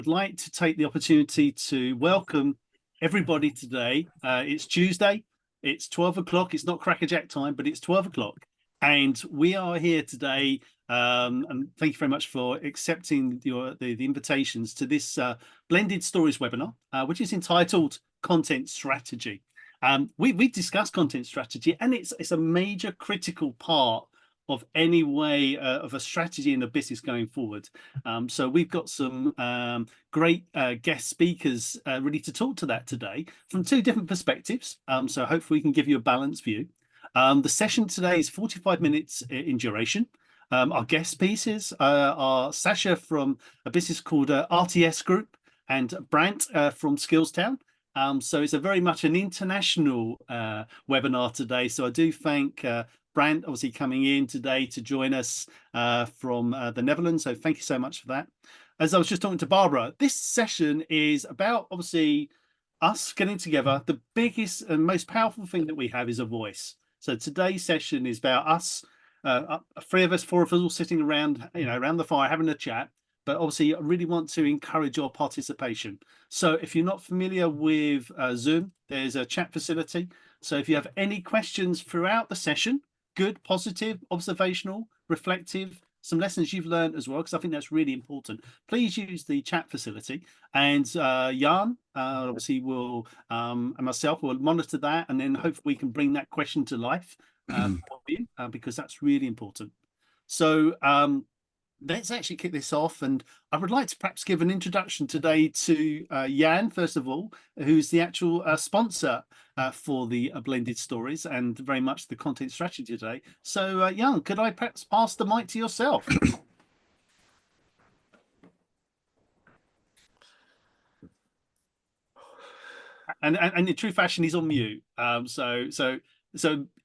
would like to take the opportunity to welcome everybody today. It's Tuesday, it's 12 o'clock. It's not crackerjack time, but it's 12 o'clock. And we are here today. And thank you very much for accepting the invitations to this Blended Stories webinar, which is entitled Content Strategy. We discussed content strategy, and it's a major critical part of any way of a strategy in a business going forward. So we've got some great guest speakers ready to talk to that today from two different perspectives. So hopefully we can give you a balanced view. The session today is 45 minutes in duration. Our guest pieces are Sasha from a business called RTS Group and Brant from Skillstown. So it's a very much an international webinar today. So I do thank Brant obviously coming in today to join us from the Netherlands. So thank you so much for that. As I was just talking to Barbara, this session is about obviously us getting together. The biggest and most powerful thing that we have is a voice. So today's session is about us, three of us, four of us all sitting around, around the fire having a chat. But obviously, I really want to encourage your participation. So if you're not familiar with Zoom, there's a chat facility. So if you have any questions throughout the session, good, positive, observational, reflective, some lessons you've learned as well, because I think that's really important, please use the chat facility. And Jan, obviously, will and myself will monitor that, and then hopefully we can bring that question to life for you, because that's really important. So let's actually kick this off, and I would like to perhaps give an introduction today to Jan, first of all, who's the actual sponsor for the Blended Stories and very much the content strategy today. So Jan, could I perhaps pass the mic to yourself? And in true fashion, he's on mute. So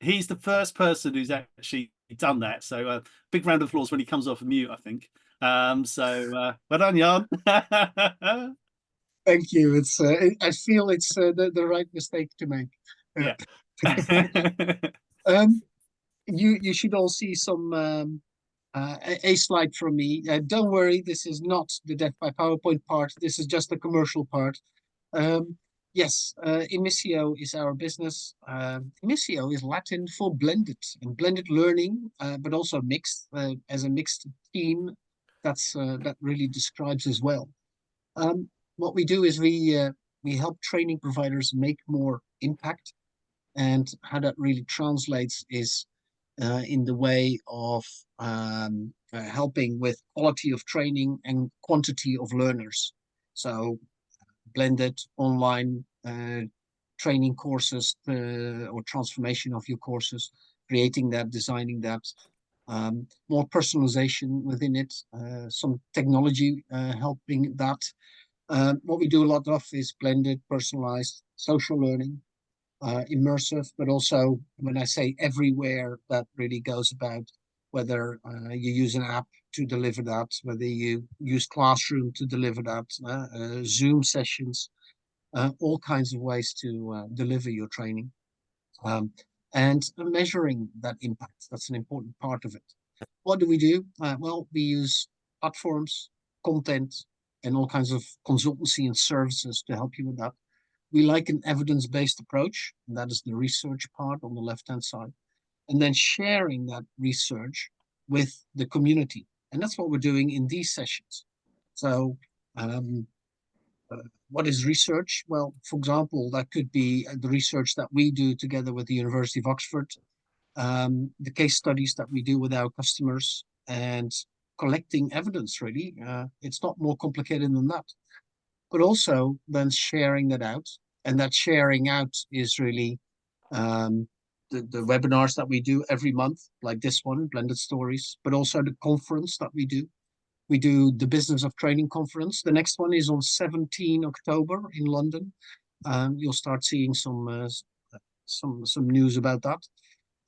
he's the first person who's actually done that. So big round of applause when he comes off mute, I think. Well done, Jan. Thank you. It's I feel it's the right mistake to make. Yeah. You should all see some a slide from me. Don't worry, this is not the Death by PowerPoint part. This is just the commercial part. Yes, Imissio is our business. Imissio is Latin for blended and blended learning, but also mixed as a mixed team. That really describes as well. What we do is we help training providers make more impact, and how that really translates is in the way of helping with quality of training and quantity of learners. So blended online training courses or transformation of your courses, creating that, designing that, more personalization within it, some technology helping that. What we do a lot of is blended, personalized, social learning, immersive, but also when I say everywhere, that really goes about whether you use an app to deliver that, whether you use Classroom to deliver that, Zoom sessions, all kinds of ways to deliver your training. And measuring that impact, that's an important part of it. What do we do? Well, we use platforms, content, and all kinds of consultancy and services to help you with that. We like an evidence-based approach, and that is the research part on the left-hand side, and then sharing that research with the community. And that's what we're doing in these sessions. So what is research? Well, for example, that could be the research that we do together with the University of Oxford, the case studies that we do with our customers, and collecting evidence, really. It's not more complicated than that. But also then sharing that out. And that sharing out is really the webinars that we do every month, like this one, Blended Stories, but also the conference that we do. We do the Business of Training conference. The next one is on 17 October in London. You'll start seeing some news about that.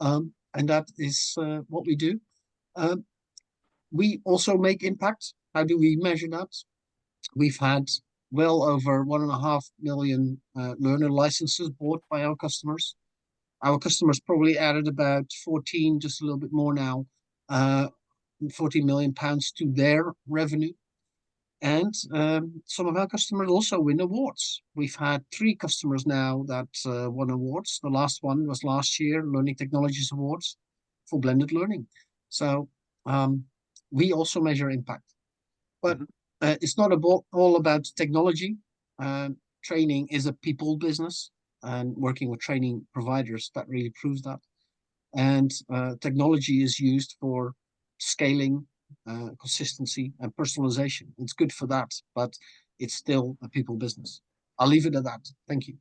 And that is what we do. We also make impact. How do we measure that? We've had well over 1.5 million learner licenses bought by our customers. Our customers probably added about 14, just a little bit more now, 40 million pounds to their revenue. And some of our customers also win awards. We've had 3 customers now that won awards. The last one was last year, Learning Technologies Awards for blended learning. So we also measure impact. But it's not all about technology. Training is a people business, and working with training providers, that really proves that. And technology is used for scaling, consistency, and personalization. It's good for that, but it's still a people business. I'll leave it at that. Thank you.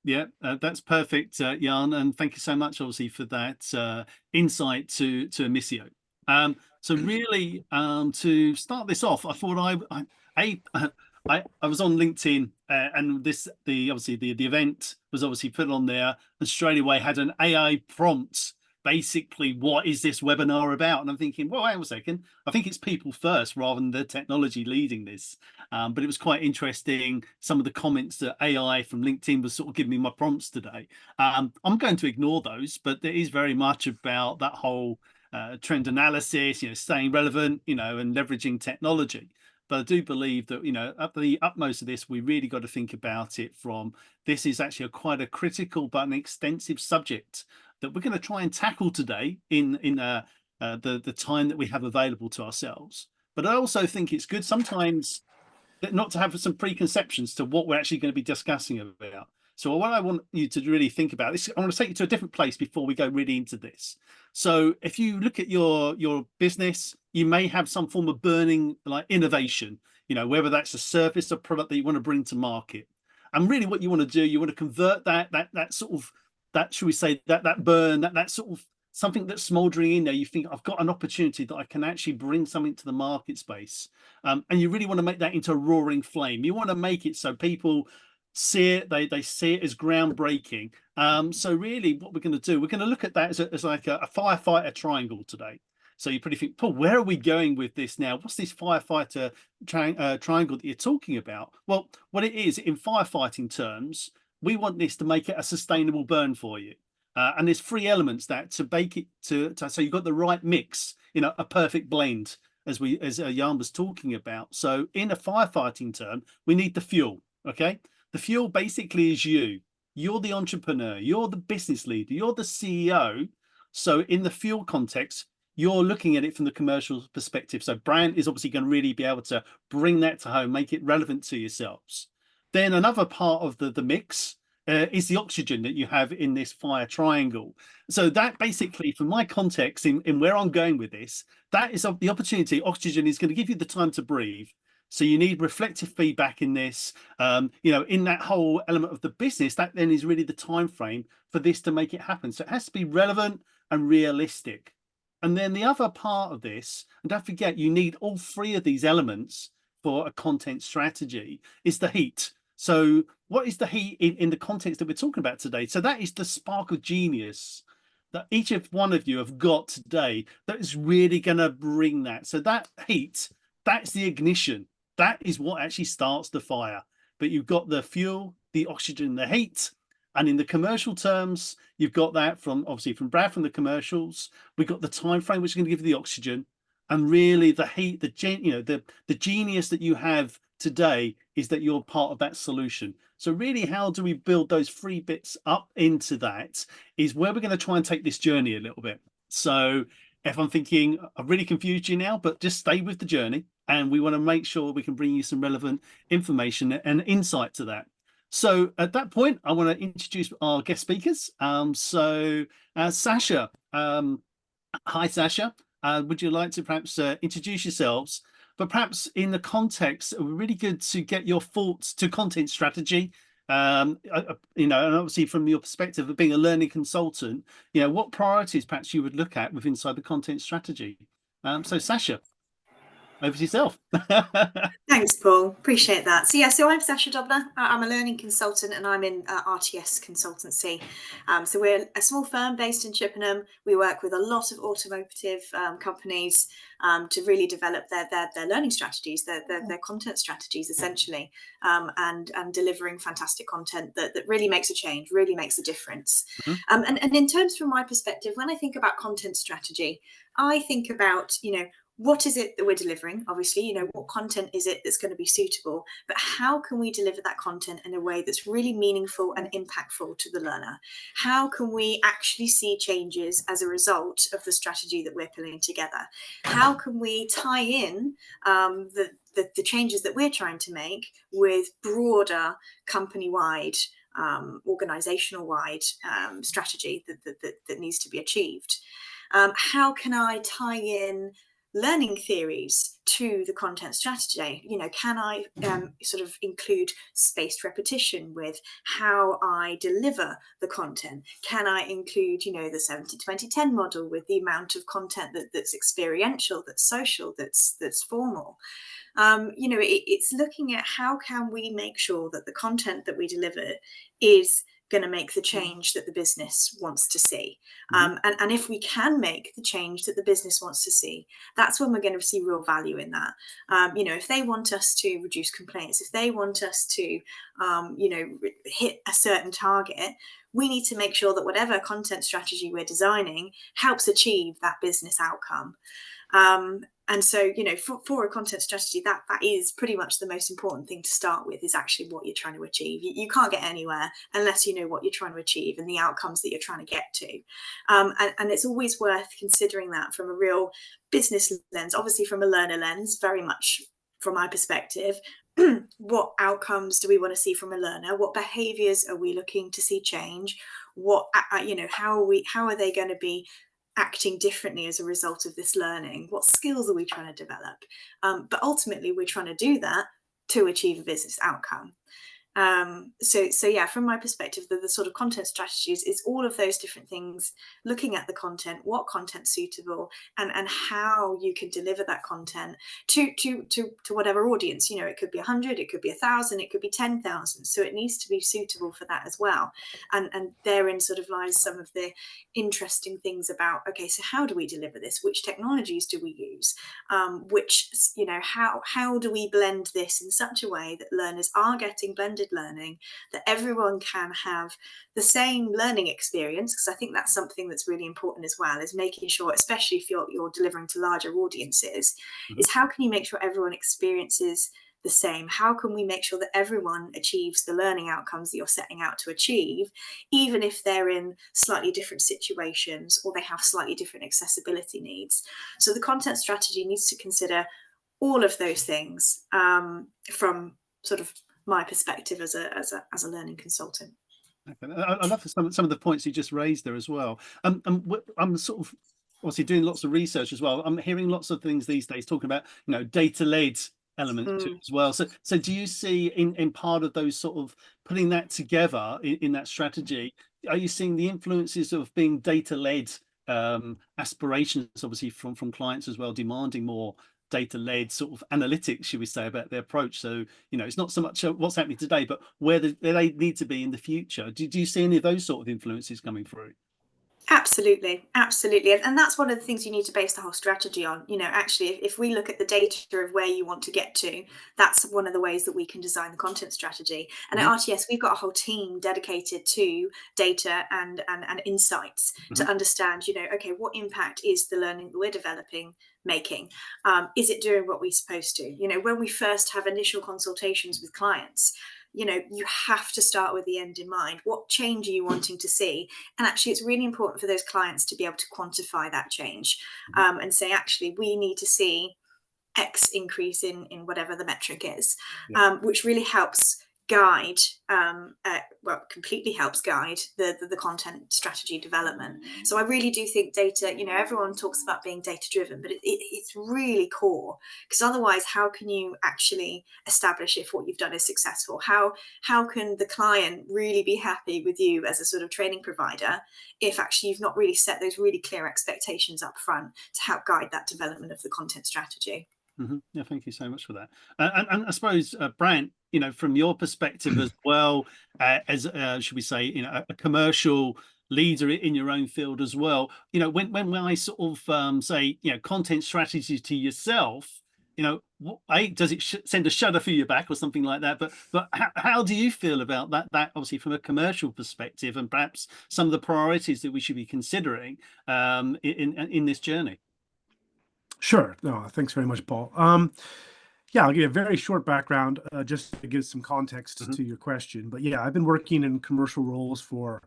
Yeah, that's perfect, Jan, and thank you so much, obviously, for that insight to Emissio. So really, to start this off, I thought I was on LinkedIn, and obviously the event was obviously put on there, and straight away had an AI prompt. Basically, what is this webinar about? And I'm thinking, well, hang on a second. I think it's people first rather than the technology leading this. But it was quite interesting. Some of the comments that AI from LinkedIn was sort of giving me my prompts today. I'm going to ignore those, but it is very much about that whole trend analysis, staying relevant, and leveraging technology. But I do believe that, at the utmost of this, we really got to think about it from this is actually quite a critical but an extensive subject that we're going to try and tackle today in the time that we have available to ourselves. But I also think it's good sometimes not to have some preconceptions to what we're actually going to be discussing about. So what I want you to really think about this, I want to take you to a different place before we go really into this. So if you look at your business, you may have some form of burning like innovation, whether that's a service or product that you want to bring to market. And really what you want to do, you want to convert that sort of, that should we say, that burn, that sort of something that's smoldering in there. You think I've got an opportunity that I can actually bring something to the market space. And you really want to make that into a roaring flame. You want to make it so people see it, they see it as groundbreaking. So really what we're going to do, we're going to look at that as like a firefighter triangle today. So you probably think, Paul, where are we going with this now? What's this firefighter triangle that you're talking about? Well, what it is in firefighting terms, we want this to make it a sustainable burn for you. And there's 3 elements that to bake it so you've got the right mix, a perfect blend, as Jan was talking about. So in a firefighting term, we need the fuel. Okay, the fuel basically is you. You're the entrepreneur. You're the business leader. You're the CEO. So in the fuel context, you're looking at it from the commercial perspective. So Brant is obviously going to really be able to bring that to home, make it relevant to yourselves. Then another part of the mix is the oxygen that you have in this fire triangle. So that basically, from my context in where I'm going with this, that is the opportunity. Oxygen is going to give you the time to breathe. So you need reflective feedback in this, in that whole element of the business. That then is really the time frame for this to make it happen. So it has to be relevant and realistic. And then the other part of this, and don't forget, you need all 3 of these elements for a content strategy, is the heat. So what is the heat in the context that we're talking about today? So that is the spark of genius that each of one of you have got today that is really going to bring that. So that heat, that's the ignition. That is what actually starts the fire. But you've got the fuel, the oxygen, the heat. And in the commercial terms, you've got that from Brad from the commercials. We've got the time frame, which is going to give you the oxygen. And really the heat, the genius that you have today is that you're part of that solution. So really, how do we build those 3 bits up into that is where we're going to try and take this journey a little bit. So if I'm thinking, I've really confused you now, but just stay with the journey. And we want to make sure we can bring you some relevant information and insight to that. So at that point, I want to introduce our guest speakers. Sasha, hi, Sasha. Would you like to perhaps introduce yourselves? But perhaps in the context, it would be really good to get your thoughts to content strategy. And obviously from your perspective of being a learning consultant, what priorities perhaps you would look at with inside the content strategy. So Sasha, over to yourself. Thanks, Paul. Appreciate that. So I'm Sasha Dobner. I'm a learning consultant and I'm in RTS consultancy. So we're a small firm based in Chippenham. We work with a lot of automotive companies to really develop their learning strategies, their content strategies, essentially, and delivering fantastic content that really makes a change, really makes a difference. And in terms from my perspective, when I think about content strategy, I think about, what is it that we're delivering? Obviously, you know, what content is it that's going to be suitable, but how can we deliver that content in a way that's really meaningful and impactful to the learner? How can we actually see changes as a result of the strategy that we're pulling together? How can we tie in the changes that we're trying to make with broader company-wide, organizational-wide strategy that needs to be achieved? How can I tie in learning theories to the content strategy? You know, can I sort of include spaced repetition with how I deliver the content? Can I include, you know, the 70-20-10 model with the amount of content that's experiential, that's social, that's formal? You know, it's looking at how can we make sure that the content that we deliver is going to make the change that the business wants to see. And if we can make the change that the business wants to see, that's when we're going to see real value in that. You know, if they want us to reduce complaints, if they want us to, you know, hit a certain target, we need to make sure that whatever content strategy we're designing helps achieve that business outcome. And so, you know, for a content strategy, that is pretty much the most important thing to start with, is actually what you're trying to achieve. You can't get anywhere unless you know what you're trying to achieve and the outcomes that you're trying to get to. And it's always worth considering that from a real business lens, obviously from a learner lens, very much from my perspective. What outcomes do we want to see from a learner? What behaviors are we looking to see change? What, you know, how are they going to be acting differently as a result of this learning? What skills are we trying to develop? But ultimately, we're trying to do that to achieve a business outcome. So yeah, from my perspective, the sort of content strategies is all of those different things, looking at the content, what content's suitable, and how you can deliver that content to whatever audience. You know, it could be 100, it could be 1,000, it could be 10,000. So it needs to be suitable for that as well. And therein sort of lies some of the interesting things about, okay, so how do we deliver this? Which technologies do we use? Which, you know, how do we blend this in such a way that learners are getting blended learning, that everyone can have the same learning experience? Because I think that's something that's really important as well, is making sure, especially if you're delivering to larger audiences, is how can you make sure everyone experiences the same? How can we make sure that everyone achieves the learning outcomes that you're setting out to achieve, even if they're in slightly different situations or they have slightly different accessibility needs? So the content strategy needs to consider all of those things from sort of my perspective as a learning consultant. Okay. I love some of the points you just raised there as well. I'm sort of obviously doing lots of research as well. I'm hearing lots of things these days talking about, you know, data-led elements to it as well. So do you see in part of those sort of putting that together in that strategy, are you seeing the influences of being data-led aspirations, obviously from clients as well, demanding more data-led sort of analytics, should we say, about their approach? So, you know, it's not so much what's happening today, but where they need to be in the future. Do you see any of those sort of influences coming through? Absolutely. And that's one of the things you need to base the whole strategy on. You know, actually, if we look at the data of where you want to get to, that's one of the ways that we can design the content strategy. And at RTS, we've got a whole team dedicated to data and insights to understand, you know, okay, what impact is the learning that we're developing making? Is it doing what we're supposed to? You know, when we first have initial consultations with clients, you know, you have to start with the end in mind. What change are you wanting to see? And actually, it's really important for those clients to be able to quantify that change and say, actually, we need to see X increase in whatever the metric is, which really helps guide, completely helps guide the content strategy development. So I really do think data, you know, everyone talks about being data driven, but it's really core, because otherwise, how can you actually establish if what you've done is successful? How can the client really be happy with you as a sort of training provider if actually you've not really set those really clear expectations up front to help guide that development of the content strategy? Yeah, thank you so much for that. And I suppose, Brant, you know, from your perspective as well, as should we say, you know, a commercial leader in your own field as well, you know, when I sort of say, you know, content strategy to yourself, you know, does it send a shudder through your back or something like that? But how do you feel about that obviously from a commercial perspective, and perhaps some of the priorities that we should be considering in this journey? Sure. No, thanks very much, Paul. Yeah, I'll give you a very short background just to give some context Mhm. to your question. But yeah, I've been working in commercial roles for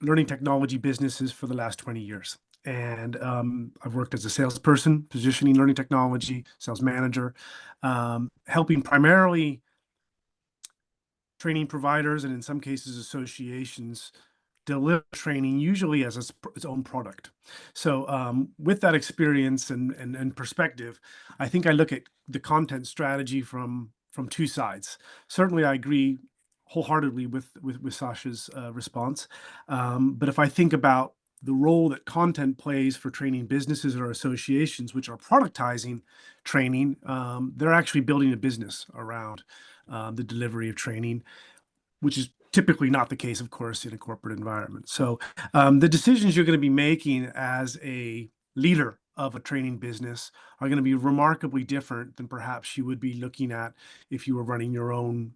learning technology businesses for the last 20 years. And I've worked as a salesperson, positioning learning technology, sales manager, helping primarily training providers and in some cases associations deliver training usually as its own product. So with that experience and perspective, I think I look at the content strategy from two sides. Certainly, I agree wholeheartedly with Sasha's response. But if I think about the role that content plays for training businesses or associations, which are productizing training, they're actually building a business around the delivery of training, which is typically not the case, of course, in a corporate environment. So the decisions you're going to be making as a leader of a training business are going to be remarkably different than perhaps you would be looking at if you were running your own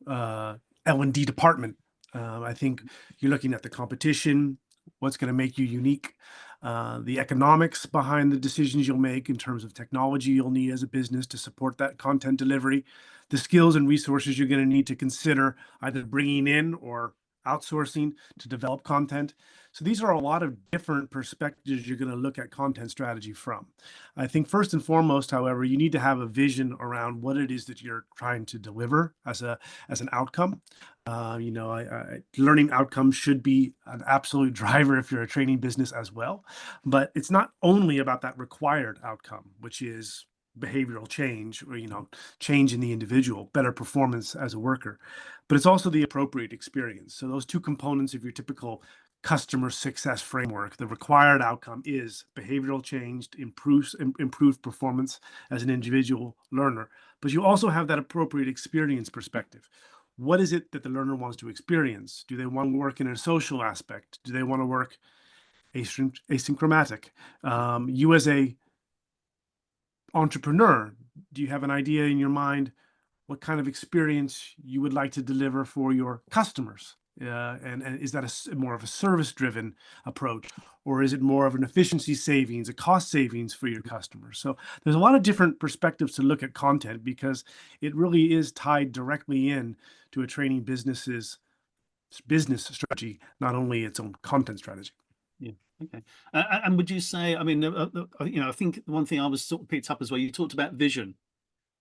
L&D department. I think you're looking at the competition, what's going to make you unique, the economics behind the decisions you'll make in terms of technology you'll need as a business to support that content delivery, the skills and resources you're going to need to consider either bringing in or outsourcing to develop content. So these are a lot of different perspectives you're going to look at content strategy from. I think first and foremost, however, you need to have a vision around what it is that you're trying to deliver as an outcome. Learning outcomes should be an absolute driver if you're a training business as well. But it's not only about that required outcome, which is behavioral change or change in the individual, better performance as a worker, but it's also the appropriate experience. So those two components of your typical customer success framework, the required outcome is behavioral change, improved performance as an individual learner, but you also have that appropriate experience perspective. What is it that the learner wants to experience? Do they want to work in a social aspect? Do they want to work asymptomatic? You as a entrepreneur, do you have an idea in your mind what kind of experience you would like to deliver for your customers? And is that more of a service-driven approach, or is it more of an efficiency savings, a cost savings for your customers? So there's a lot of different perspectives to look at content because it really is tied directly in to a training business's business strategy, not only its own content strategy. Yeah. Okay. And would you say, I mean, I think one thing I was sort of picked up as well, you talked about vision,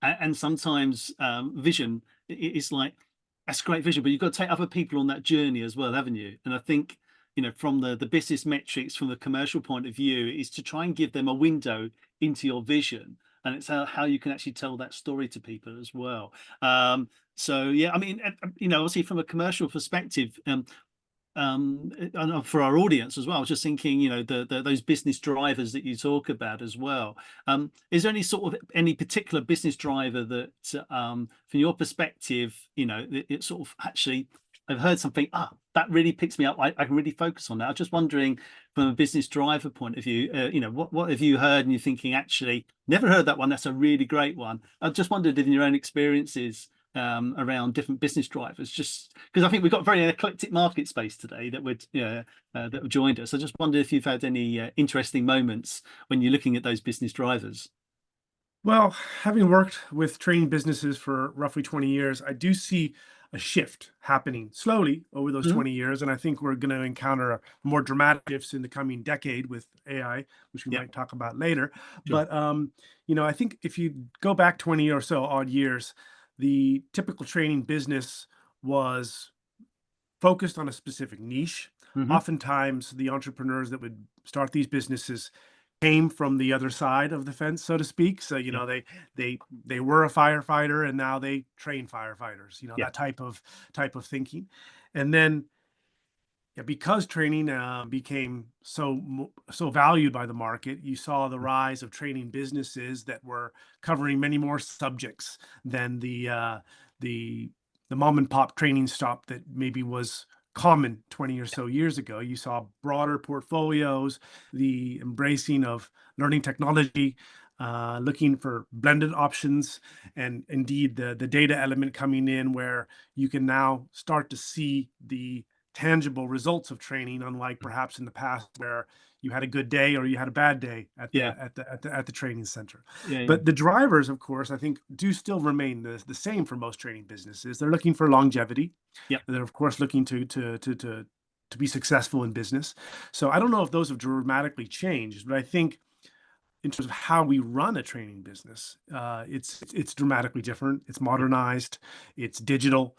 and sometimes vision is like, that's great vision, but you've got to take other people on that journey as well, haven't you? And I think, from the business metrics, from the commercial point of view, is to try and give them a window into your vision, and it's how you can actually tell that story to people as well. So yeah, I mean, obviously from a commercial perspective, and for our audience as well, I was just thinking, those business drivers that you talk about as well. Is there any particular business driver that, from your perspective, it sort of actually, I've heard something, that really picks me up. I can really focus on that. I'm just wondering, from a business driver point of view, what have you heard and you're thinking, actually, never heard that one. That's a really great one. I just wondered in your own experiences around different business drivers, just because I think we've got a very eclectic market space today that have joined us. I just wonder if you've had any interesting moments when you're looking at those business drivers. Well, having worked with training businesses for roughly 20 years, I do see a shift happening slowly over those 20 years. And I think we're going to encounter more dramatic shifts in the coming decade with AI, which we might talk about later. Sure. But, I think if you go back 20 or so odd years, the typical training business was focused on a specific niche. Oftentimes, the entrepreneurs that would start these businesses came from the other side of the fence, so to speak. So, they were a firefighter and now they train firefighters, that type of thinking. And then because training became so valued by the market, you saw the rise of training businesses that were covering many more subjects than the mom and pop training shop that maybe was common 20 or so years ago. You saw broader portfolios, the embracing of learning technology, looking for blended options, and indeed the data element coming in where you can now start to see the tangible results of training, unlike perhaps in the past where you had a good day or you had a bad day at Yeah. the training center. Yeah. But the drivers, of course, I think do still remain the same for most training businesses. They're looking for longevity. Yep. They're of course looking to be successful in business. So I don't know if those have dramatically changed, but I think in terms of how we run a training business, it's dramatically different. It's modernized, it's digital,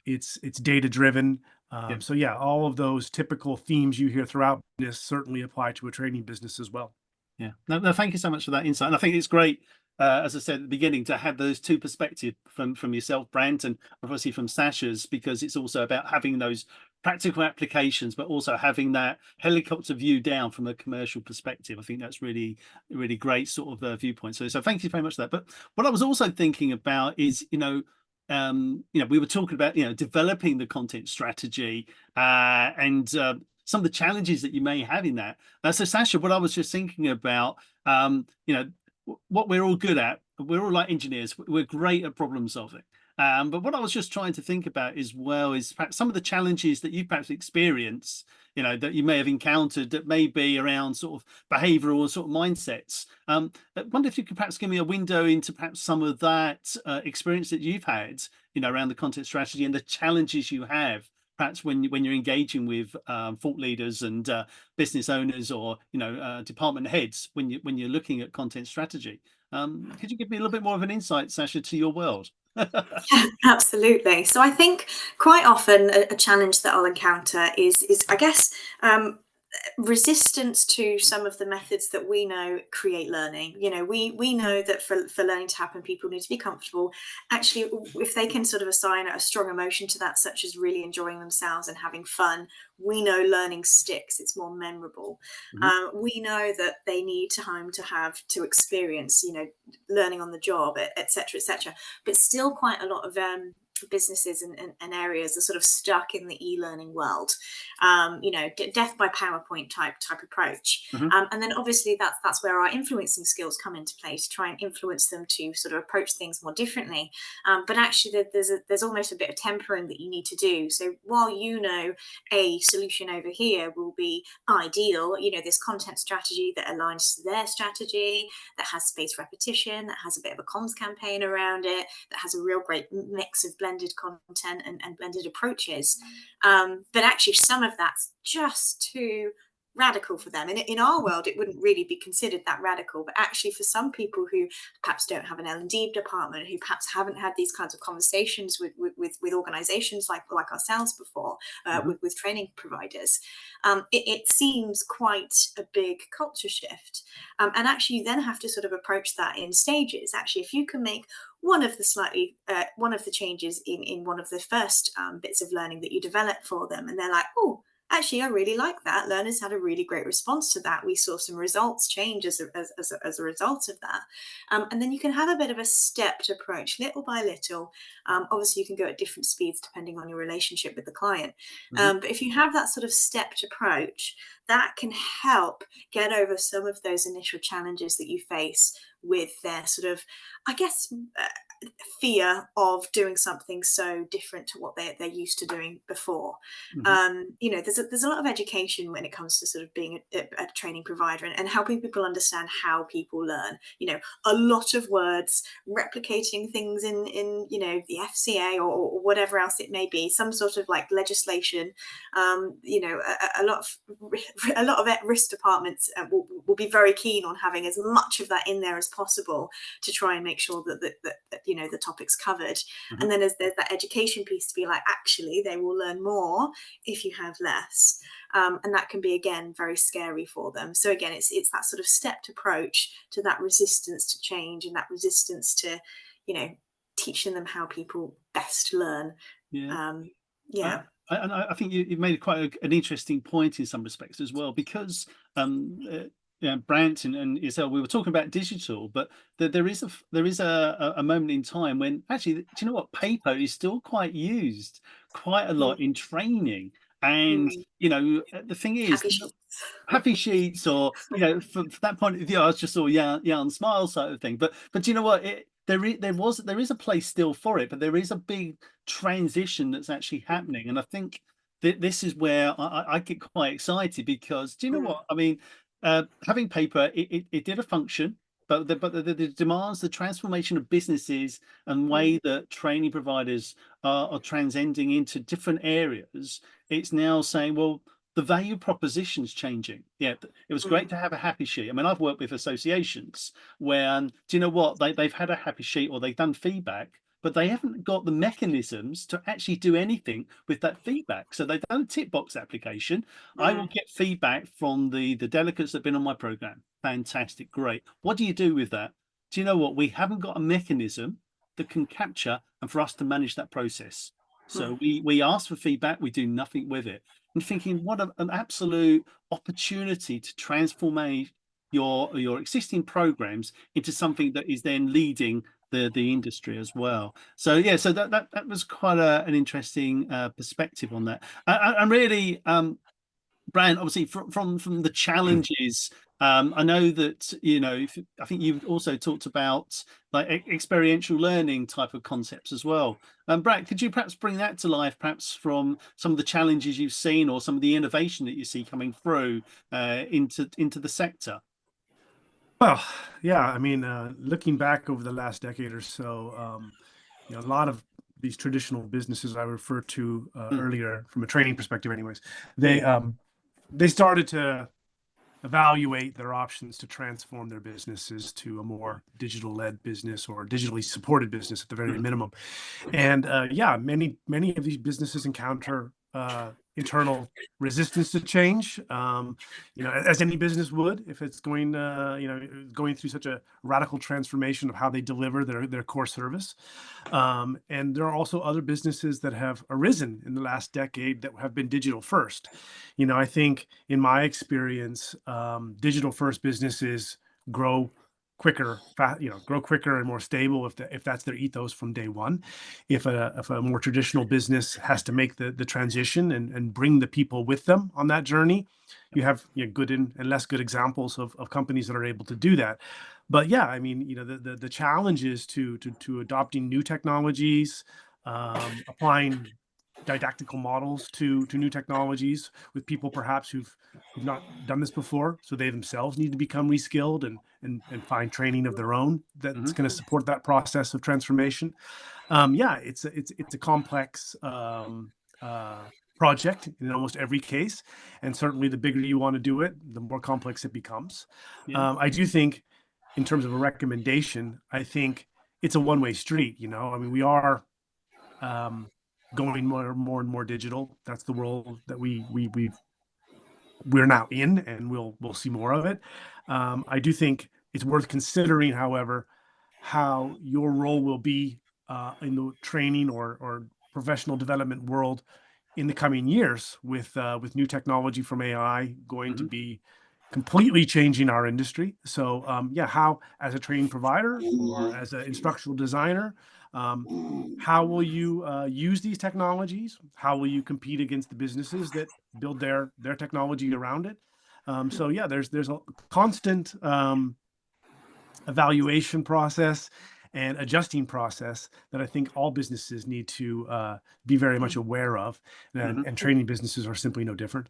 it's data driven. Yeah. So yeah, all of those typical themes you hear throughout business certainly apply to a training business as well. Yeah. No, thank you so much for that insight. And I think it's great, as I said at the beginning, to have those two perspectives from yourself, Brant, and obviously from Sasha's, because it's also about having those practical applications, but also having that helicopter view down from a commercial perspective. I think that's really, really great sort of viewpoint. So thank you very much for that. But what I was also thinking about is, we were talking about, developing the content strategy and some of the challenges that you may have in that. So Sasha, what I was just thinking about, what we're all good at, we're all like engineers, we're great at problem solving. But what I was just trying to think about as well is perhaps some of the challenges that you perhaps experience, that you may have encountered that may be around sort of behavioral or sort of mindsets. I wonder if you could perhaps give me a window into perhaps some of that experience that you've had, around the content strategy and the challenges you have perhaps when you're engaging with thought leaders and business owners or department heads when you're looking at content strategy. Could you give me a little bit more of an insight, Sasha, to your world? Yeah, absolutely. So I think quite often a challenge that I'll encounter is I guess resistance to some of the methods that we know create learning. We know that for learning to happen, people need to be comfortable. Actually, if they can sort of assign a strong emotion to that, such as really enjoying themselves and having fun, we know learning sticks. It's more memorable. We know that they need time to have to experience, learning on the job, et cetera, et cetera. But still quite a lot of businesses and areas are sort of stuck in the e-learning world, death by PowerPoint type approach. And then obviously that's where our influencing skills come into play, to try and influence them to sort of approach things more differently. But actually there's almost a bit of tempering that you need to do. So while a solution over here will be ideal, this content strategy that aligns to their strategy, that has spaced repetition, that has a bit of a comms campaign around it, that has a real great mix of blended content and blended approaches, but actually some of that's just too radical for them. And in our world, it wouldn't really be considered that radical, but actually for some people who perhaps don't have an L&D department, who perhaps haven't had these kinds of conversations with organizations like ourselves before, with training providers, it seems quite a big culture shift. And actually you then have to sort of approach that in stages. Actually, if you can make one of the changes in one of the first bits of learning that you develop for them, and they're like, oh, actually, I really like that. Learners had a really great response to that. We saw some results change as a result of that. And then you can have a bit of a stepped approach, little by little. Obviously, you can go at different speeds depending on your relationship with the client. But if you have that sort of stepped approach, that can help get over some of those initial challenges that you face with their sort of, I guess, fear of doing something so different to what they're used to doing before. There's a lot of education when it comes to sort of being a training provider and helping people understand how people learn. A lot of words, replicating things in the FCA or whatever else it may be, some sort of like legislation. A lot of risk departments will be very keen on having as much of that in there as possible to try and make sure that the topic's covered. And then there's that education piece to be like, actually they will learn more if you have less, and that can be again very scary for them. So again, it's that sort of stepped approach to that resistance to change and that resistance to teaching them how people best learn. I think you've made quite an interesting point in some respects as well, because Brant and yourself, we were talking about digital, but there is a moment in time when actually, do you know what, paper is still quite used quite a lot in training. And the thing is, happy sheets, or from that point of view, I was just sort of yarn smile sort of thing. But you know what, there is a place still for it, but there is a big transition that's actually happening. And I think this is where I get quite excited, because do you know what I mean? Having paper, it did a function, but the demands, the transformation of businesses and way that training providers are transcending into different areas. It's now saying, well, the value proposition's changing. Yeah, it was great to have a happy sheet. I mean, I've worked with associations where, do you know what, they've had a happy sheet or they've done feedback, but they haven't got the mechanisms to actually do anything with that feedback. So they've done a tick box application. I will get feedback from the delegates that have been on my program. Fantastic, great. What do you do with that? Do you know what? We haven't got a mechanism that can capture and for us to manage that process. So we ask for feedback, we do nothing with it. And thinking, what an absolute opportunity to transform your existing programs into something that is then leading the industry as well. So yeah, so that was quite an interesting perspective on that. And really, Brant, obviously from the challenges, I know that, you know, I think you've also talked about like experiential learning type of concepts as well. Brant, could you perhaps bring that to life, perhaps from some of the challenges you've seen or some of the innovation that you see coming through into the sector? Well, yeah, I mean, looking back over the last decade or so, you know, a lot of these traditional businesses I referred to earlier, from a training perspective, anyways, they started to evaluate their options to transform their businesses to a more digital-led business or digitally supported business at the very minimum. And yeah, many of these businesses encounter internal resistance to change, you know, as any business would, if it's going, you know, going through such a radical transformation of how they deliver their core service. And there are also other businesses that have arisen in the last decade that have been digital first. You know, I think in my experience, digital first businesses grow quicker, you know, grow quicker and more stable if that's their ethos from day one. If a more traditional business has to make the transition and bring the people with them on that journey, you have, you know, good and less good examples of companies that are able to do that. But yeah, I mean, you know, the challenges to adopting new technologies, applying didactical models to new technologies with people perhaps who've not done this before, so they themselves need to become reskilled and find training of their own that's going to support that process of transformation. Yeah, it's a complex project in almost every case, and certainly the bigger you want to do it, the more complex it becomes. I do think, in terms of a recommendation, I think it's a one-way street. You know, I mean, we are going more and more digital. That's the world that we're now in, and we'll see more of it. I do think it's worth considering, however, how your role will be in the training or professional development world in the coming years, with new technology from AI going to be completely changing our industry. So yeah, how, as a training provider or as an instructional designer, how will you use these technologies? How will you compete against the businesses that build their technology around it? So yeah, there's a constant evaluation process and adjusting process that I think all businesses need to be very much aware of, and training businesses are simply no different.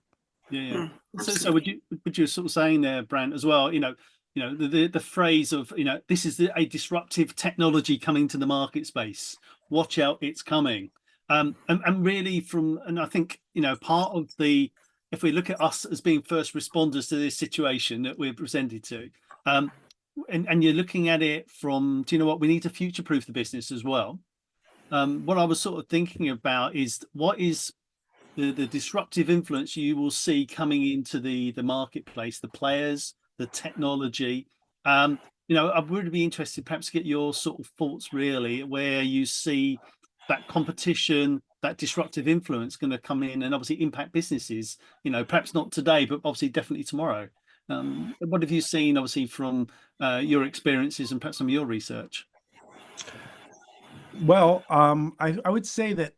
Yeah. So would you sort of saying there, Brant, as well, you know, the phrase of, you know, this is a disruptive technology coming to the market space. Watch out, it's coming. And really and I think, you know, part of if we look at us as being first responders to this situation that we're presented to, and you're looking at it from, do you know what, we need to future-proof the business as well. What I was sort of thinking about is, what is the disruptive influence you will see coming into the marketplace, the players, the technology. You know, I would be interested perhaps to get your sort of thoughts, really, where you see that competition, that disruptive influence going to come in and obviously impact businesses, you know, perhaps not today, but obviously definitely tomorrow. What have you seen, obviously, from your experiences and perhaps some of your research? Well, I would say that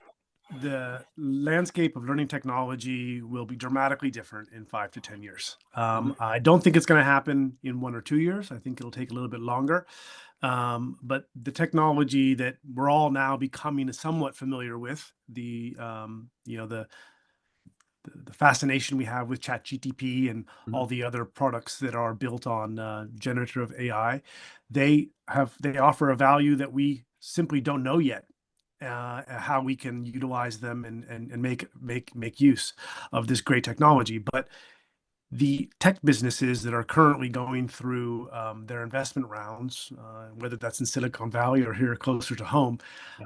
the landscape of learning technology will be dramatically different in 5 to 10 years. I don't think it's going to happen in 1 or 2 years. I think it'll take a little bit longer. But the technology that we're all now becoming somewhat familiar with, you know, the fascination we have with ChatGPT and all the other products that are built on generative AI. They offer a value that we simply don't know yet, how we can utilize them and make use of this great technology. But the tech businesses that are currently going through their investment rounds, whether that's in Silicon Valley or here closer to home,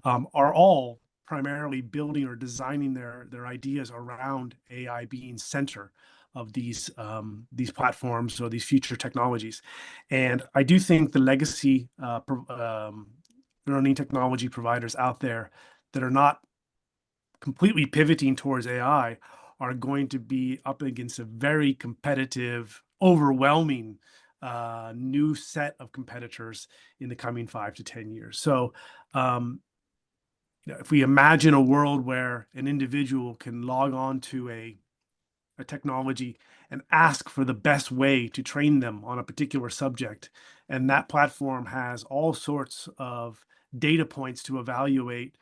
are all primarily building or designing their ideas around AI being center of these platforms or these future technologies. And I do think the legacy learning technology providers out there that are not completely pivoting towards AI are going to be up against a very competitive, overwhelming new set of competitors in the coming 5 to 10 years. So if we imagine a world where an individual can log on to a technology and ask for the best way to train them on a particular subject, and that platform has all sorts of data points to evaluate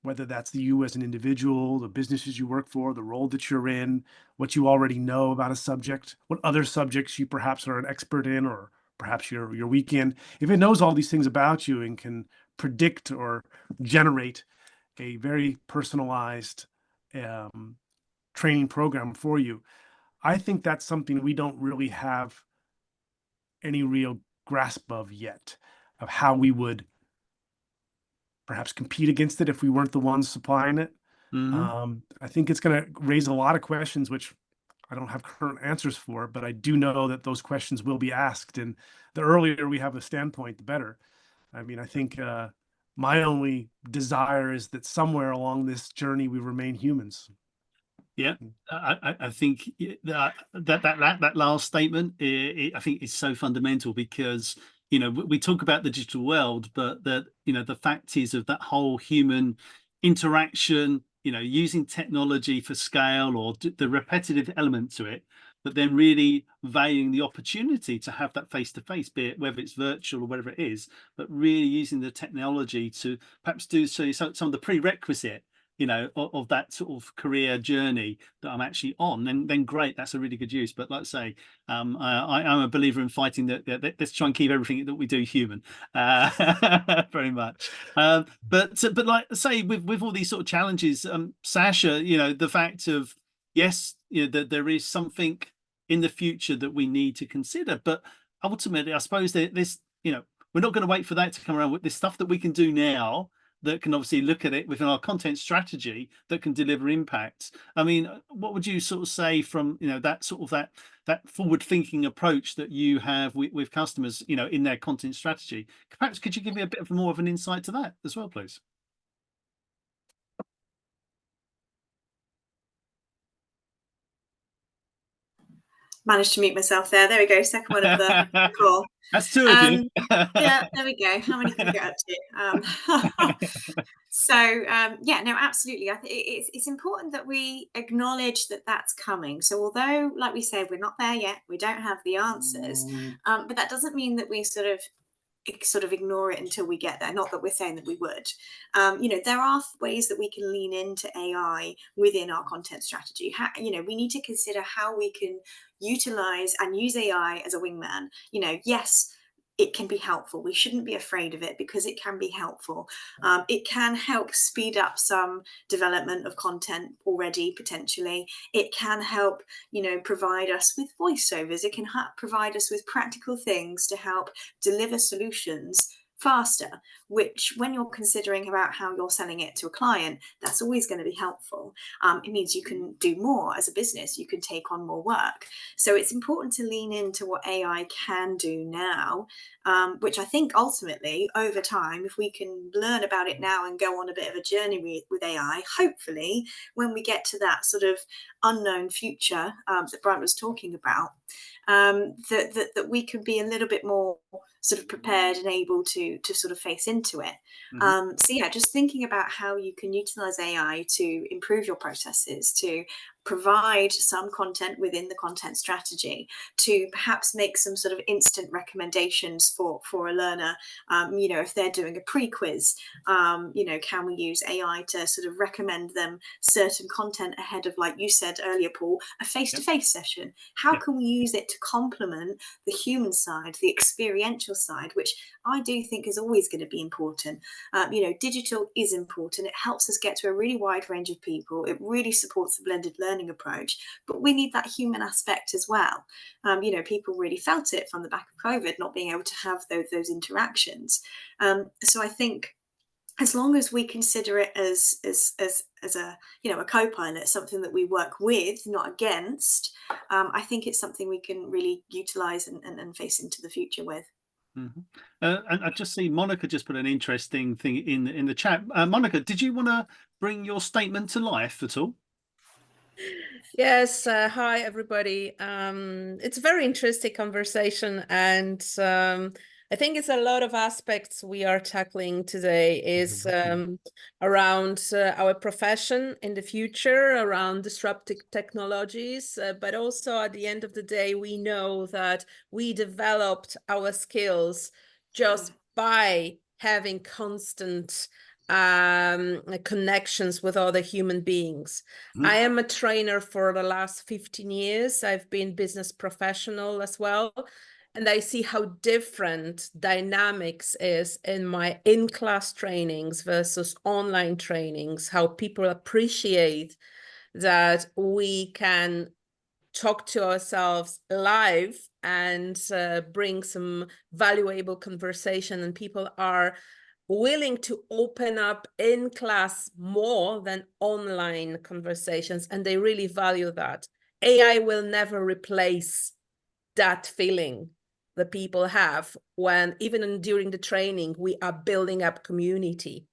whether that's you as an individual, the businesses you work for, the role that you're in, what you already know about a subject, what other subjects you perhaps are an expert in, or perhaps you're weak in. If it knows all these things about you and can predict or generate a very personalized training program for you, I think that's something we don't really have any real grasp of yet, of how we would perhaps compete against it if we weren't the ones supplying it. I think it's going to raise a lot of questions, which I don't have current answers for, but I do know that those questions will be asked. And the earlier we have a standpoint, the better. I mean, I think my only desire is that somewhere along this journey, we remain humans. Yeah, I think that last statement, I think is so fundamental, because we talk about the digital world, but the fact is of that whole human interaction, using technology for scale, or the repetitive element to it, but then really valuing the opportunity to have that face to face, be it whether it's virtual or whatever it is, but really using the technology to perhaps do some of the prerequisite of that sort of career journey that I'm actually on, then great, that's a really good use. But like I say, I'm a believer in fighting that. Let's try and keep everything that we do human, very much. But like I say, with all these sort of challenges, Sasha, the fact of, yes, that there is something in the future that we need to consider, but ultimately, I suppose that this, we're not going to wait for that to come around. With this stuff that we can do now, that can obviously look at it within our content strategy that can deliver impact. I mean, what would you sort of say from that sort of that forward thinking approach that you have with customers, in their content strategy? Perhaps could you give me a bit more of an insight to that as well, please? Managed to mute myself there. There we go. Second one of the call. That's two of you. Yeah, there we go. How many can we get up to? Yeah, no, absolutely. I think it's important that we acknowledge that that's coming. So although, like we said, we're not there yet, we don't have the answers, but that doesn't mean that we sort of ignore it until we get there. Not that we're saying that we would. There are ways that we can lean into AI within our content strategy. We need to consider how we can utilize and use AI as a wingman. Yes, it can be helpful. We shouldn't be afraid of it, because it can be helpful. It can help speed up some development of content already, potentially. It can help, provide us with voiceovers. It can provide us with practical things to help deliver solutions faster, which, when you're considering about how you're selling it to a client, that's always going to be helpful. It means you can do more as a business, you can take on more work. So it's important to lean into what AI can do now, which I think ultimately, over time, if we can learn about it now and go on a bit of a journey with AI, hopefully when we get to that sort of unknown future that Brant was talking about, that we can be a little bit more sort of prepared and able to sort of face into it. Mhm. So yeah, just thinking about how you can utilize AI to improve your processes, to provide some content within the content strategy, to perhaps make some sort of instant recommendations for a learner. You know, if they're doing a pre-quiz, you know, can we use AI to sort of recommend them certain content ahead of, like you said earlier, Paul, a face-to-face session? How Yep. can we use it to complement the human side, the experiential side, which I do think is always going to be important. You know, digital is important. It helps us get to a really wide range of people. It really supports the blended learning approach, but we need that human aspect as well. You know, people really felt it from the back of COVID, not being able to have those interactions. So I think as long as we consider it as a, you know, a co-pilot, something that we work with, not against, I think it's something we can really utilize and face into the future with. Mhm. And I just see Monica just put an interesting thing in the chat. Monica, did you want to bring your statement to life at all? Yes, hi everybody. It's a very interesting conversation, and I think it's a lot of aspects we are tackling today is around our profession in the future, around disruptive technologies, but also at the end of the day, we know that we developed our skills just by having constant connections with other human beings. I am a trainer for the last 15 years. I've been business professional as well. And I see how different dynamics is in my in-class trainings versus online trainings, how people appreciate that we can talk to ourselves live and bring some valuable conversation, and people are willing to open up in class more than online conversations, and they really value that. AI will never replace that feeling that people have when even during the training we are building up community.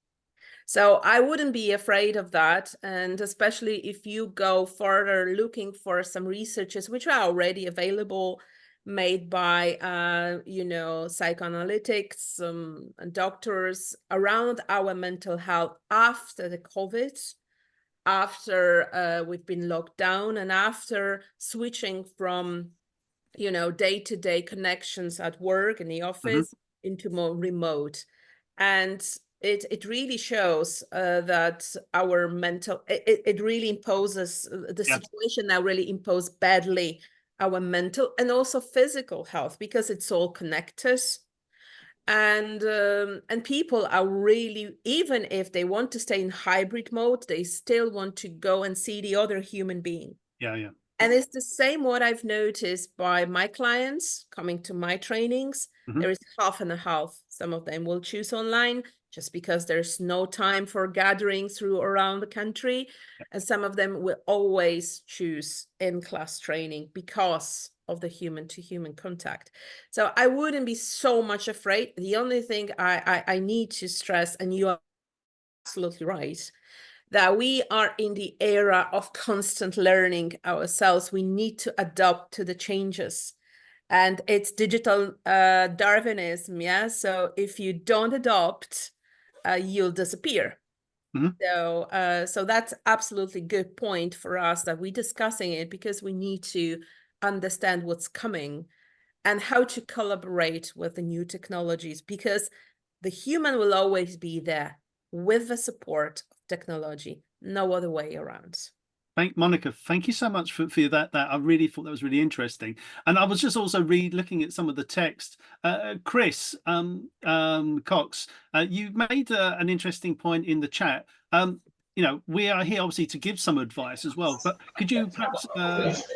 So I wouldn't be afraid of that. And especially if you go further looking for some researches which are already available, made by, you know, psychoanalytics and doctors around our mental health after the COVID, after we've been locked down and after switching from, you know, day-to-day connections at work in the office into more remote. And it really shows that our mental, it really imposes, the situation now really imposes badly our mental and also physical health, because it's all connected. And people are really, even if they want to stay in hybrid mode, they still want to go and see the other human being. Yeah. And it's the same what I've noticed by my clients coming to my trainings. There is half and a half. Some of them will choose online just because there's no time for gathering through around the country. And some of them will always choose in-class training because of the human-to-human contact. So I wouldn't be so much afraid. The only thing I need to stress, and you are absolutely right, that we are in the era of constant learning ourselves. We need to adapt to the changes. And it's digital Darwinism, yeah? So if you don't adopt, you'll disappear. So that's absolutely good point for us that we're discussing it, because we need to understand what's coming and how to collaborate with the new technologies, because the human will always be there with the support of technology, no other way around. Monica, thank you so much for that. I really thought that was really interesting. And I was just also looking at some of the text. Chris Cox, you made an interesting point in the chat. You know, we are here obviously to give some advice as well, but could you perhaps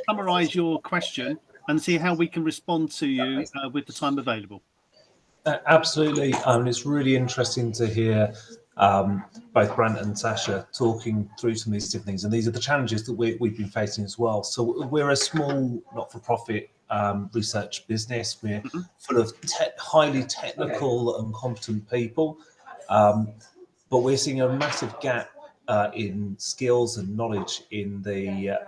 summarize your question and see how we can respond to you with the time available? Absolutely. It's really interesting to hear both Brant and Sasha talking through some of these different things. And these are the challenges that we've been facing as well. So we're a small, not-for-profit research business. We're full of highly technical and competent people. But we're seeing a massive gap in skills and knowledge in the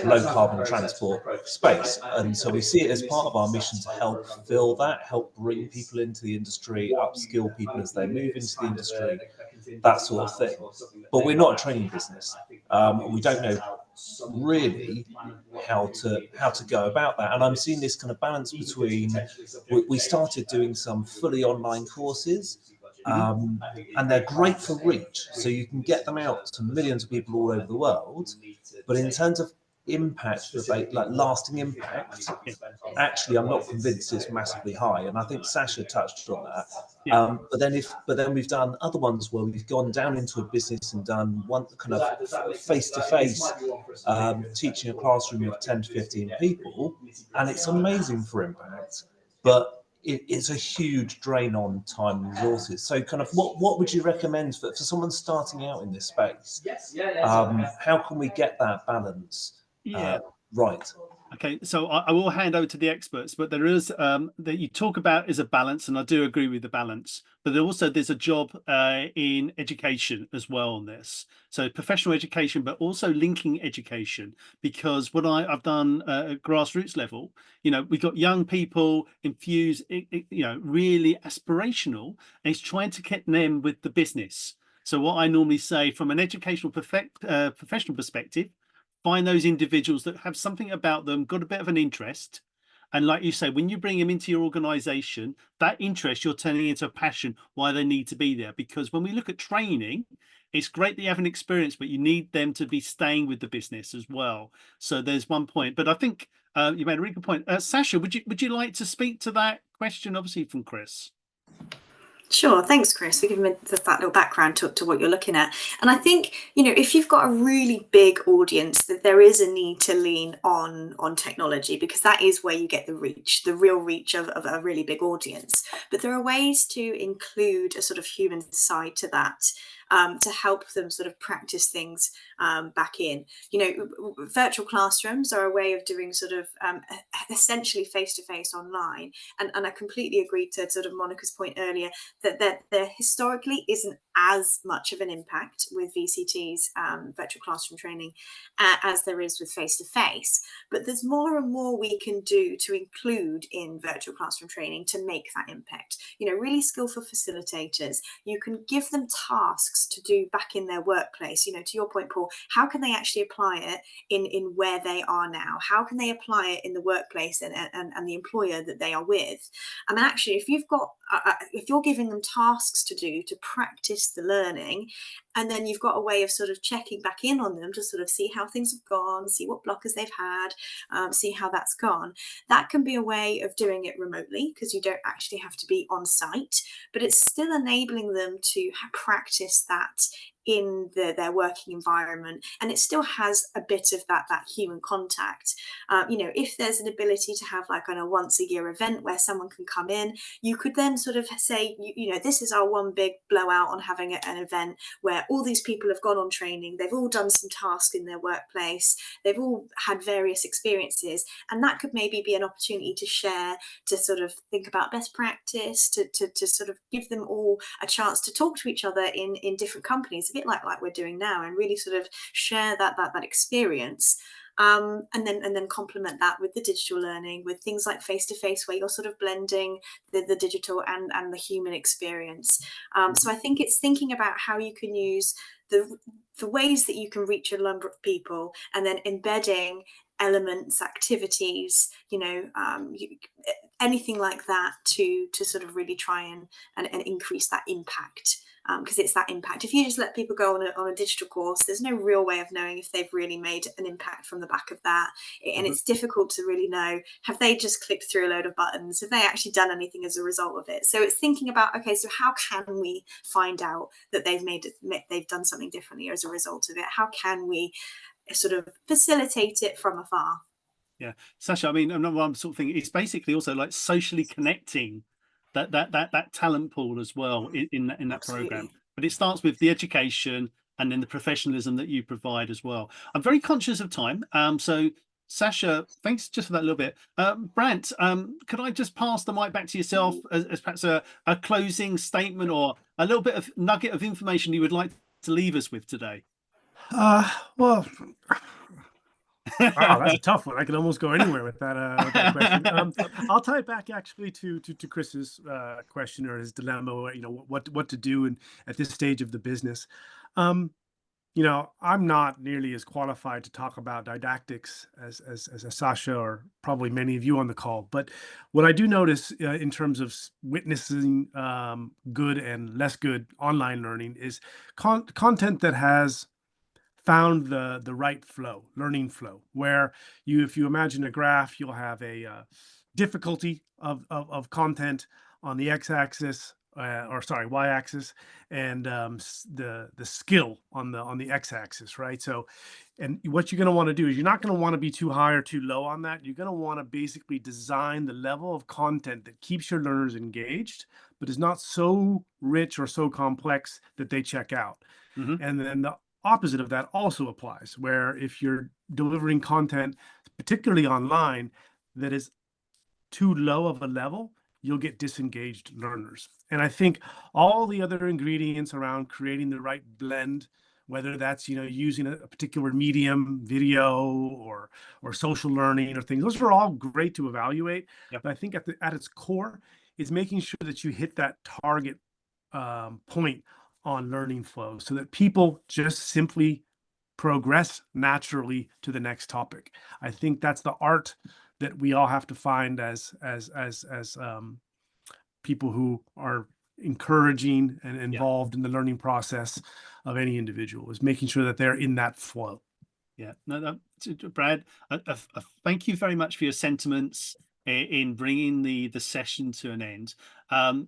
low carbon transport space. And so we see it as part of our mission to help fill that, help bring people into the industry, upskill people as they move into the industry, that sort of thing. But we're not a training business. We don't know really how to go about that. And I'm seeing this kind of balance between, we started doing some fully online courses, and they're great for reach, so you can get them out to millions of people all over the world. But in terms of impact, like lasting impact, actually I'm not convinced it's massively high, and I think Sasha touched on that. But then we've done other ones where we've gone down into a business and done one kind of face-to-face teaching a classroom of 10 to 15 people, and it's amazing for impact, but it's a huge drain on time and resources. So kind of what would you recommend for someone starting out in this space? How can we get that balance right? Okay, so I will hand over to the experts, but there is that you talk about is a balance, and I do agree with the balance. But there's a job in education as well on this. So professional education, but also linking education, because what I've done at grassroots level, we've got young people infused, really aspirational, and it's trying to get them with the business. So what I normally say from an educational professional perspective, find those individuals that have something about them, got a bit of an interest. And like you say, when you bring them into your organization, that interest, you're turning into a passion why they need to be there. Because when we look at training, it's great that you have an experience, but you need them to be staying with the business as well. So there's one point. But I think you made a really good point. Sasha, would you like to speak to that question, obviously from Chris? Sure, thanks, Chris, for giving me that little background to what you're looking at. And I think, if you've got a really big audience, that there is a need to lean on technology, because that is where you get the real reach of a really big audience. But there are ways to include a sort of human side to that, to help them sort of practice things back in. Virtual classrooms are a way of doing sort of essentially face-to-face online. And I completely agree to sort of Monica's point earlier, that there historically isn't as much of an impact with VCT's virtual classroom training as there is with face-to-face. But there's more and more we can do to include in virtual classroom training to make that impact. Really skillful facilitators, you can give them tasks to do back in their workplace. To your point, Paul, how can they actually apply it in where they are now? How can they apply it in the workplace and the employer that they are with? I mean, actually, if you're giving them tasks to do to practice the learning, and then you've got a way of sort of checking back in on them to sort of see how things have gone, see what blockers they've had, see how that's gone. That can be a way of doing it remotely, because you don't actually have to be on site, but it's still enabling them to practice that in their working environment, and it still has a bit of that human contact. If there's an ability to have like a once a year event where someone can come in, you could then sort of say, this is our one big blowout on having an event where all these people have gone on training, they've all done some tasks in their workplace, they've all had various experiences, and that could maybe be an opportunity to share, to sort of think about best practice, to sort of give them all a chance to talk to each other in different companies, a bit like we're doing now, and really sort of share that experience. And then complement that with the digital learning, with things like face-to-face, where you're sort of blending the digital and the human experience. So I think it's thinking about how you can use the ways that you can reach a number of people, and then embedding elements, activities, anything like that to sort of really try and increase that impact. Because it's that impact. If you just let people go on a digital course, there's no real way of knowing if they've really made an impact from the back of that. And it's difficult to really know, have they just clicked through a load of buttons? Have they actually done anything as a result of it? So it's thinking about, okay, so how can we find out that they've done something differently as a result of it? How can we sort of facilitate it from afar? Yeah, Sasha, I mean, I'm sort of thinking it's basically also like socially connecting that talent pool as well in that program. But it starts with the education and then the professionalism that you provide as well. I'm very conscious of time, so Sasha, thanks just for that little bit. Brant, could I just pass the mic back to yourself as perhaps a closing statement or a little bit of nugget of information you would like to leave us with today? Well, wow, that's a tough one. I can almost go anywhere with that question. I'll tie it back actually to Chris's question or his dilemma. You know, what to do at this stage of the business. You know, I'm not nearly as qualified to talk about didactics as Sasha or probably many of you on the call. But what I do notice in terms of witnessing good and less good online learning is content that has found the right flow, learning flow, where if you imagine a graph, you'll have a difficulty of content on the x-axis, y-axis, and the skill on the x-axis, right? So, and what you're going to want to do is you're not going to want to be too high or too low on that. You're going to want to basically design the level of content that keeps your learners engaged, but is not so rich or so complex that they check out. And then the opposite of that also applies, where if you're delivering content, particularly online, that is too low of a level, you'll get disengaged learners. And I think all the other ingredients around creating the right blend, whether that's, you know, using a particular medium, video or social learning or things, those are all great to evaluate. Yep. But I think at its core is making sure that you hit that target point on learning flow so that people just simply progress naturally to the next topic. I think that's the art that we all have to find as people who are encouraging and involved in the learning process of any individual, is making sure that they're in that flow. Yeah, no, Brad, thank you very much for your sentiments in bringing the session to an end.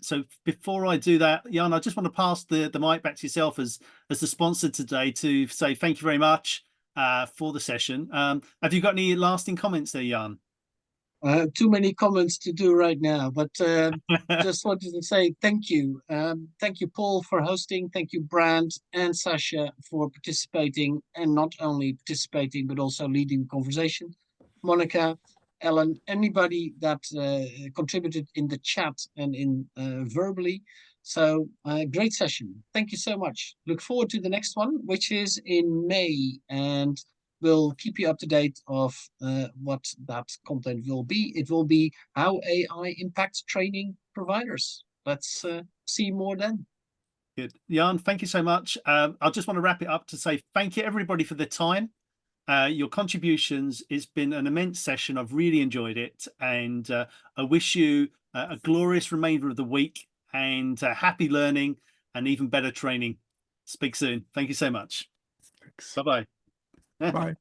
So before I do that, Jan, I just want to pass the mic back to yourself as the sponsor today to say thank you very much for the session. Have you got any lasting comments there, Jan? Too many comments to do right now, but just wanted to say thank you. Thank you, Paul, for hosting. Thank you, Brant and Sasha, for participating, and not only participating, but also leading the conversation. Monica, Ellen, anybody that contributed in the chat and in verbally. So great session. Thank you so much. Look forward to the next one, which is in May, and we'll keep you up to date of what that content will be. It will be how AI impacts training providers. Let's see more then. Good. Jan, thank you so much. I just want to wrap it up to say thank you, everybody, for the time. Your contributions. It's been an immense session. I've really enjoyed it. And I wish you a glorious remainder of the week and happy learning and even better training. Speak soon. Thank you so much. Thanks. Bye-bye. Bye.